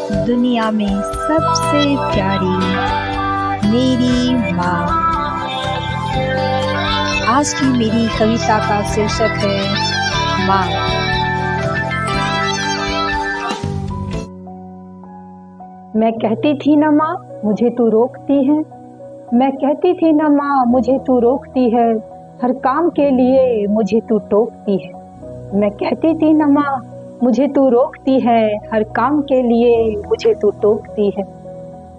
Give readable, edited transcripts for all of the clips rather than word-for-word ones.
दुनिया में सबसे प्यारी मेरी माँ। आज की मेरी कविता का शीर्षक है माँ। मैं कहती थी न माँ मुझे तू रोकती है, मैं कहती थी न माँ मुझे तू रोकती है, हर काम के लिए मुझे तू टोकती है। मैं कहती थी न माँ मुझे तू रोकती है, हर काम के लिए मुझे तू टोकती है।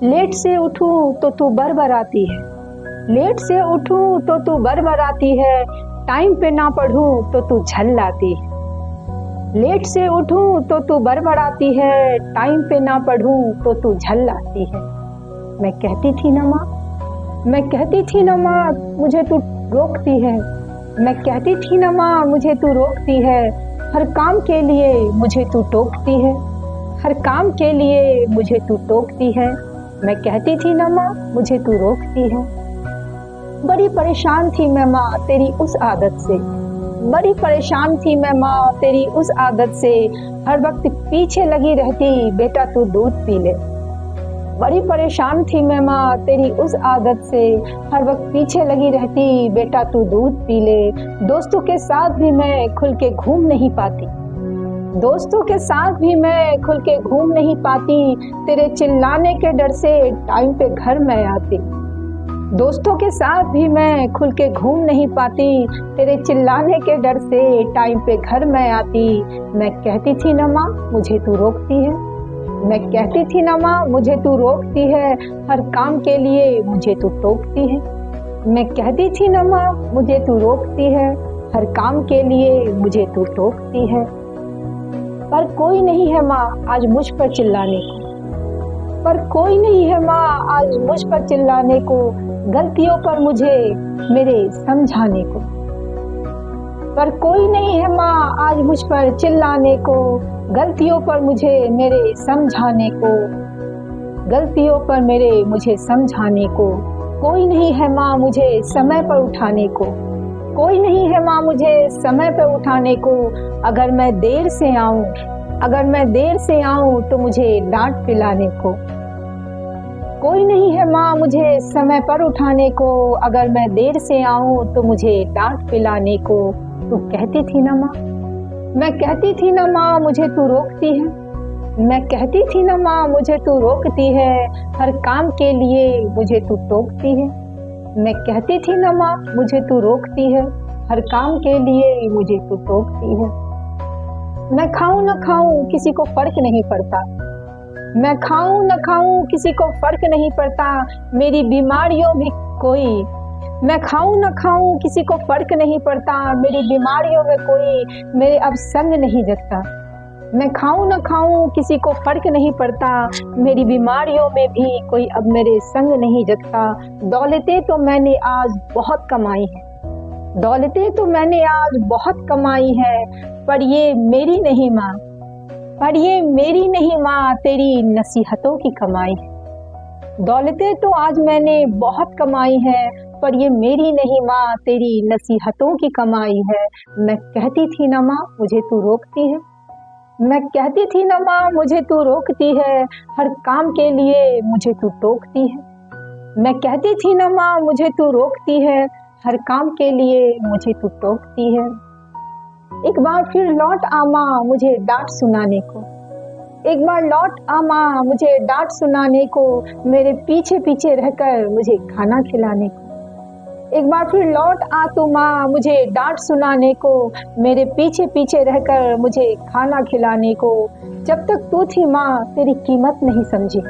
लेट से उठूं तो तू बरबराती है, लेट से उठूं तो तू बरबराती है, टाइम पे ना पढ़ूं तो तू झल्लाती है। लेट से उठूं तो तू बरबराती है, टाइम पे ना पढ़ूं तो तू झल्लाती है। मैं कहती थी न माँ, मैं कहती थी न माँ मुझे तू रोकती है, मैं कहती थी न माँ मुझे तू रोकती है, हर काम के लिए मुझे तू टोकती है, हर काम के लिए मुझे तू टोकती है। मैं कहती थी न माँ मुझे तू रोकती है। बड़ी परेशान थी मैं माँ तेरी उस आदत से, बड़ी परेशान थी मैं माँ तेरी उस आदत से, हर वक्त पीछे लगी रहती बेटा तू दूध पी ले। बड़ी परेशान थी मैं माँ तेरी उस आदत से, हर वक्त पीछे लगी रहती बेटा तू दूध पी ले। दोस्तों के साथ भी मैं खुल के घूम नहीं पाती, दोस्तों के साथ भी मैं खुल के घूम नहीं पाती, तेरे चिल्लाने के डर से टाइम पे घर मैं आती। दोस्तों के साथ भी मैं खुल के घूम नहीं पाती, तेरे चिल्लाने के डर से टाइम पे घर मैं आती। मैं कहती थी न माँ मुझे तू रोकती है, मैं कहती थी न माँ मुझे तू रोकती है, हर काम के लिए मुझे तू टोकती है। मैं कहती थी न माँ मुझे तू रोकती है, हर काम के लिए मुझे तू टोकती है। पर कोई नहीं है माँ आज मुझ पर चिल्लाने को, पर कोई नहीं है माँ आज मुझ पर चिल्लाने को, गलतियों पर मुझे मेरे समझाने को। पर कोई नहीं है माँ आज मुझ पर चिल्लाने को, गलतियों पर मुझे मेरे समझाने को, गलतियों पर मेरे मुझे समझाने को। कोई नहीं है माँ मुझे समय पर उठाने को, कोई नहीं है माँ मुझे समय पर उठाने को। अगर मैं देर से आऊं, अगर मैं देर से आऊं तो मुझे डांट पिलाने को। कोई नहीं है माँ मुझे समय पर उठाने को, अगर मैं देर से आऊं तो मुझे डांट पिलाने को। तू कहती थी न माँ, मैं कहती थी न माँ मुझे तू रोकती है, मैं कहती थी न माँ मुझे तू रोकती है, हर काम के लिए मुझे तू टोकती है। मैं कहती थी न माँ मुझे तू रोकती है, हर काम के लिए मुझे तू टोकती है। मैं खाऊं न खाऊं किसी को फर्क नहीं पड़ता, मैं खाऊं न खाऊं किसी को फर्क नहीं पड़ता, मेरी बीमारियों में कोई, मैं खाऊं न खाऊं किसी को फर्क नहीं पड़ता, मेरी बीमारियों में कोई मेरे अब संग नहीं जगता। मैं खाऊं न खाऊं किसी को फर्क नहीं पड़ता, मेरी बीमारियों में भी कोई अब मेरे संग नहीं जगता। दौलतें तो मैंने आज बहुत कमाई है, दौलतें तो मैंने आज बहुत कमाई है, पर ये मेरी नहीं माँ, पर ये मेरी नहीं माँ तेरी नसीहतों की कमाई है। दौलतें तो आज मैंने बहुत कमाई है, पर ये मेरी नहीं माँ तेरी नसीहतों की कमाई है। मैं कहती थी न माँ मुझे तू रोकती है, मैं कहती थी न माँ मुझे तू रोकती है, हर काम के लिए मुझे तू टोकती है। मैं कहती थी न माँ मुझे तू रोकती है, हर काम के लिए मुझे तू टोकती है। एक बार फिर लौट आ माँ मुझे डांट सुनाने को, एक बार लौट आ माँ मुझे डांट सुनाने को, मेरे पीछे पीछे रहकर मुझे खाना खिलाने को। एक बार फिर लौट आ तू माँ मुझे डांट सुनाने को, मेरे पीछे पीछे रहकर मुझे खाना खिलाने को। जब तक तू थी माँ तेरी कीमत नहीं समझी,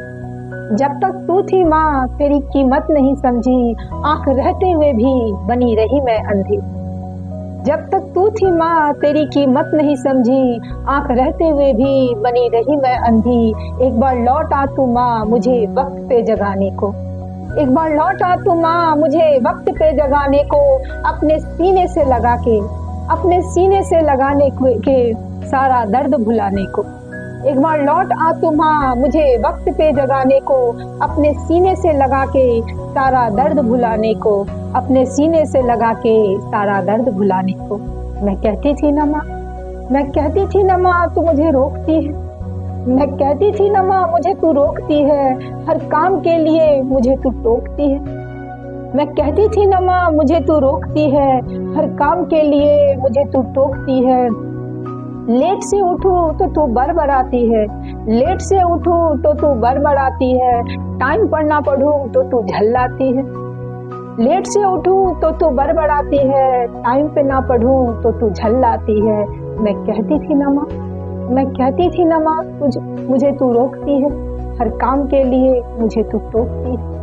जब तक तू थी माँ तेरी कीमत नहीं समझी, आंख रहते हुए भी बनी रही मैं अंधी। जब तक तू थी माँ तेरी कीमत नहीं समझी, आंख रहते हुए भी बनी रही मैं अंधी। एक बार लौट आ तू माँ मुझे वक्त पे जगाने को, एक बार लौट आ तू माँ मुझे वक्त पे जगाने को, अपने सीने से लगा के, अपने सीने से लगाने के सारा दर्द भुलाने को। एक बार लौट आ तू माँ मुझे वक्त पे जगाने को, अपने सीने से लगा के सारा दर्द भुलाने को, अपने सीने से लगा के सारा दर्द भुलाने को। मैं कहती थी न माँ, मैं कहती थी न माँ तू मुझे रोकती है, मैं कहती थी न माँ मुझे तू रोकती है, हर काम के लिए मुझे तू टोकती है। मैं कहती थी न माँ मुझे तू रोकती है, हर काम के लिए मुझे तू टोकती है। लेट से उठूं तो तू बड़बड़ाती है, लेट से उठूं तो तू बड़बड़ाती है, टाइम पर ना पढ़ूं तो तू झल्लाती है। लेट से उठूं तो तू बड़बड़ाती है, टाइम पे ना पढ़ूं तो तू झल्लाती है। मैं कहती थी न माँ, मैं कहती थी न माँ मुझे तू रोकती है, हर काम के लिए मुझे तू टोकती है।